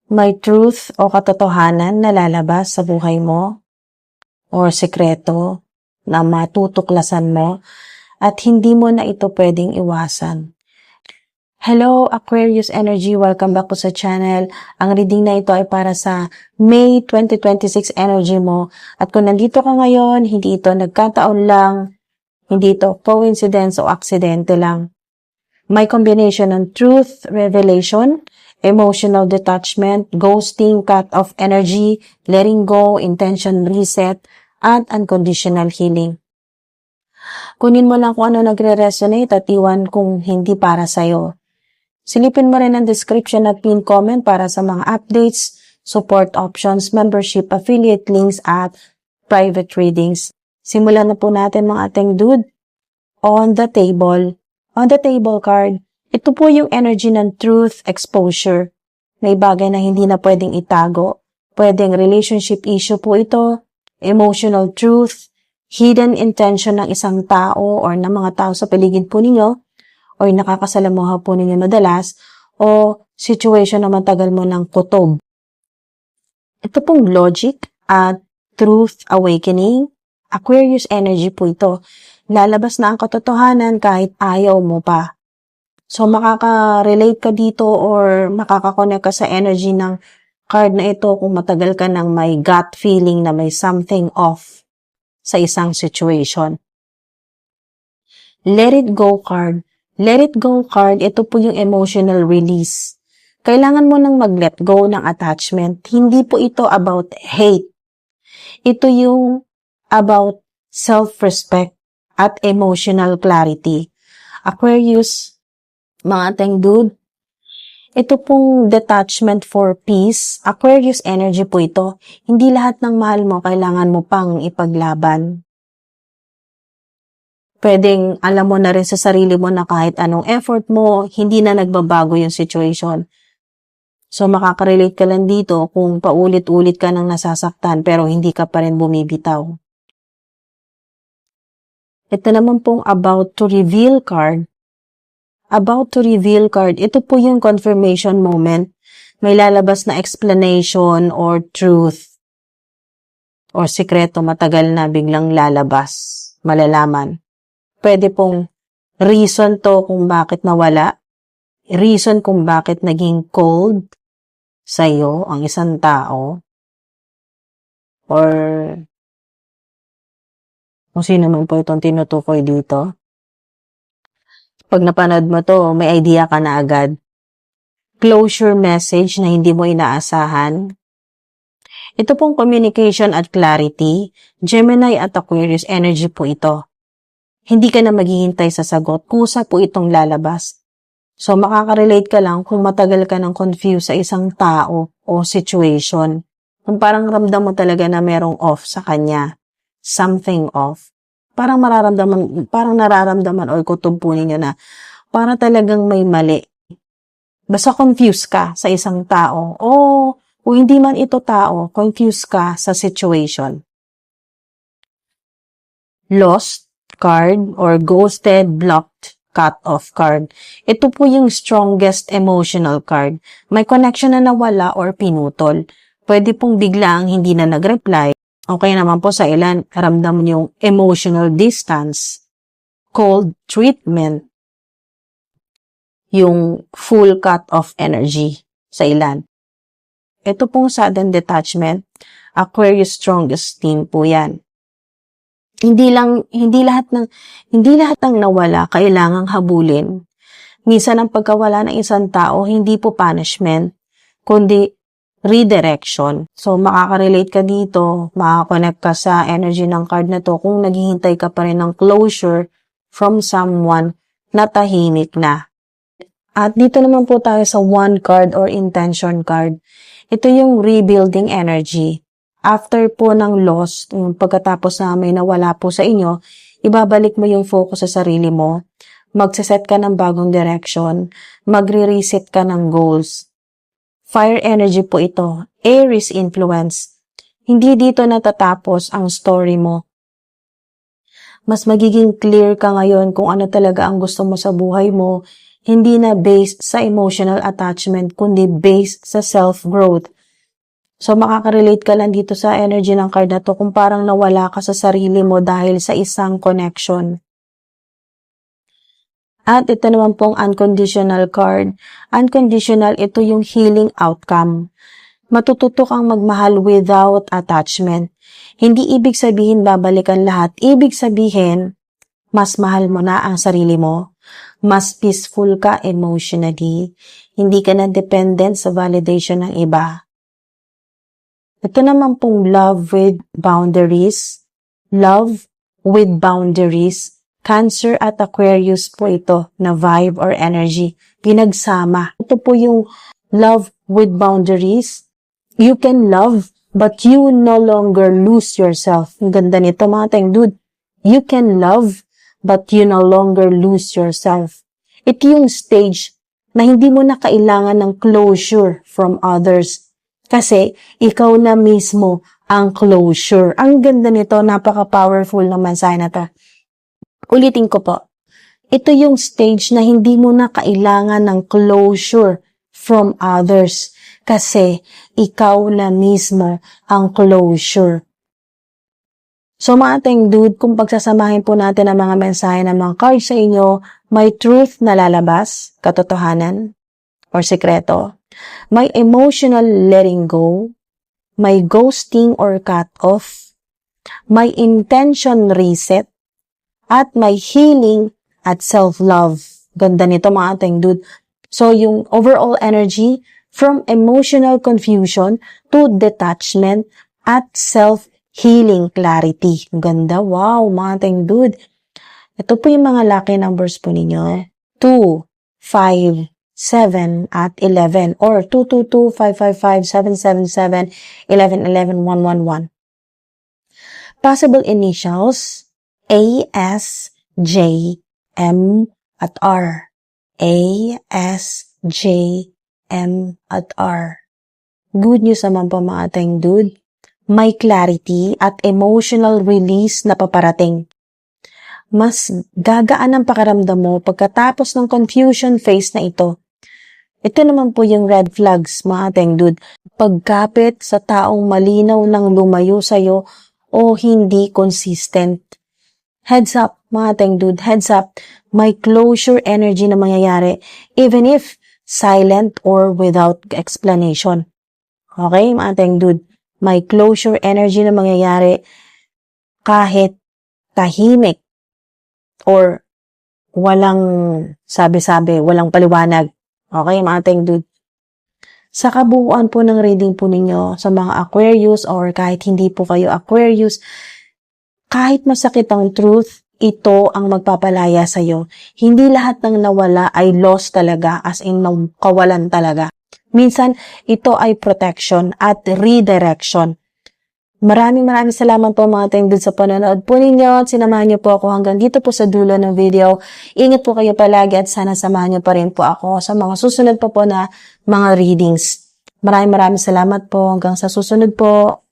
May truth o katotohanan na lalabas sa buhay mo or sekreto na matutuklasan mo at hindi mo na ito pwedeng iwasan. Hello Aquarius Energy, welcome back po sa channel. Ang reading na ito ay para sa May 2026 energy mo. At kung nandito ka ngayon, hindi ito nagkataon lang, hindi ito coincidence o aksidente lang. May combination ng truth, revelation, emotional detachment, ghosting, cut-off energy, letting go, intention reset, at unconditional healing. Kunin mo lang kung ano nagre-resonate at iwan kung hindi para sa'yo. Silipin mo rin ang description at pin comment para sa mga updates, support options, membership, affiliate links, at private readings. Simulan na po natin mga ating dude. On the table card, ito po yung energy ng truth exposure. May bagay na hindi na pwedeng itago. Pwedeng relationship issue po ito, emotional truth, hidden intention ng isang tao or ng mga tao sa paligid po ninyo, o nakakasalamuha po ninyo madalas, o situation na matagal mo ng kutob. Ito pong logic at truth awakening, Aquarius energy po ito. Lalabas na ang katotohanan kahit ayaw mo pa. So makaka-relate ka dito or makaka-connect ka sa energy ng card na ito kung matagal ka nang may gut feeling na may something off sa isang situation. Let it go card. Let it go card, ito po yung emotional release. Kailangan mo nang mag-let go ng attachment. Hindi po ito about hate. Ito yung about self-respect at emotional clarity. Aquarius, mga ating dude, ito pong detachment for peace. Aquarius energy po ito. Hindi lahat ng mahal mo kailangan mo pang ipaglaban. Pwedeng alam mo na rin sa sarili mo na kahit anong effort mo, hindi na nagbabago yung situation. So makaka-relate ka lang dito kung paulit-ulit ka nang nasasaktan pero hindi ka pa rin bumibitaw. Ito naman pong about to reveal card. About to reveal card, ito po yung confirmation moment. May lalabas na explanation or truth or sikreto matagal na biglang lalabas, malalaman. Pwede pong reason to kung bakit nawala, reason kung bakit naging cold sa'yo ang isang tao, or kung sino man po itong tinutukoy dito. Pag napanood mo to, may idea ka na agad. Closure message na hindi mo inaasahan. Ito pong communication at clarity, Gemini at Aquarius energy po ito. Hindi ka na maghihintay sa sagot, kusa po itong lalabas. So makaka-relate ka lang kung matagal ka nang confused sa isang tao o situation. Kung parang ramdam mo talaga na merong off sa kanya, something off. Parang nararamdaman o kutob po ninyo na para talagang may mali. Basta confused ka sa isang tao o kung hindi man ito tao, confused ka sa situation. Lost card or ghosted, blocked, cut off card. Ito po yung strongest emotional card. May connection na nawala or pinutol. Pwede pong biglang hindi na nag-reply. Okay naman po sa ilan, ramdam niyo yung emotional distance, cold treatment, yung full cut off energy sa ilan. Ito pong sudden detachment, Aquarius strongest team po yan. Hindi lahat ng nawala kailangang habulin. Minsan ang pagkawala ng isang tao hindi po punishment, kundi redirection. So makaka-relate ka dito, makaka-connect ka sa energy ng card na to kung naghihintay ka pa rin ng closure from someone na tahimik na. At dito naman po tayo sa one card or intention card. Ito yung rebuilding energy. After po ng loss, pagkatapos na may nawala po sa inyo, ibabalik mo yung focus sa sarili mo, magsiset ka ng bagong direction, magre-reset ka ng goals. Fire energy po ito, Aries influence. Hindi dito natatapos ang story mo. Mas magiging clear ka ngayon kung ano talaga ang gusto mo sa buhay mo, Hindi na based sa emotional attachment, kundi based sa self-growth. So, makaka-relate ka lang dito sa energy ng card na to kung parang nawala ka sa sarili mo dahil sa isang connection. At ito naman pong unconditional card. Unconditional, ito yung healing outcome. Matututo kang magmahal without attachment. Hindi ibig sabihin babalikan lahat. Ibig sabihin, mas mahal mo na ang sarili mo. Mas peaceful ka emotionally. Hindi ka na dependent sa validation ng iba. Ito naman pong love with boundaries. Love with boundaries. Cancer at Aquarius po ito na vibe or energy. Pinagsama. Ito po yung love with boundaries. You can love, but you no longer lose yourself. Ang ganda nito mga tayong dude. You can love, but you no longer lose yourself. Ito yung stage na hindi mo na kailangan ng closure from others. Kasi ikaw na mismo ang closure. Ang ganda nito, napaka-powerful ng mensahe na to. Ulitin ko po. Ito yung stage na hindi mo na kailangan ng closure from others. Kasi ikaw na mismo ang closure. So mga ating dude, kung pagsasamahin po natin ang mga mensahe ng mga cards sa inyo, may truth na lalabas, katotohanan, or sekreto. May emotional letting go. May ghosting or cut off. May intention reset. At may healing at self-love. Ganda nito mga ating dude. So yung overall energy from emotional confusion to detachment at self-healing clarity. Ganda. Wow, mga ating dude. Ito po yung mga lucky numbers po ninyo. 2, 5, 7, at 11. Or 222, 555, 777, 1111, 111. Possible initials A, S, J, M, at R. A, S, J, M, at R. Good news naman po mga ating dude. May clarity at emotional release na paparating. Mas gagaan ang pakiramdam mo pagkatapos ng confusion phase na ito. Ito naman po yung red flags mga ating dude. Pagkapit sa taong malinaw ng lumayo sa'yo o hindi consistent. Heads up, mga ating dude, heads up. May closure energy na mangyayari even if silent or without explanation. Okay, mga ating dude. May closure energy na mangyayari kahit tahimik or walang sabi-sabi, walang paliwanag. Okay, mga ating dude. Sa kabuuan po ng reading po ninyo sa mga Aquarius or kahit hindi po kayo Aquarius, kahit masakit ang truth, ito ang magpapalaya sa'yo. Hindi lahat ng nawala ay loss talaga, as in kawalan talaga. Minsan, ito ay protection at redirection. Maraming salamat po mga ating dude sa panonood po ninyo at sinamahan niyo po ako hanggang dito po sa dulo ng video. Ingat po kayo palagi at sana samahan niyo pa rin po ako sa mga susunod pa po na mga readings. Maraming salamat po hanggang sa susunod po.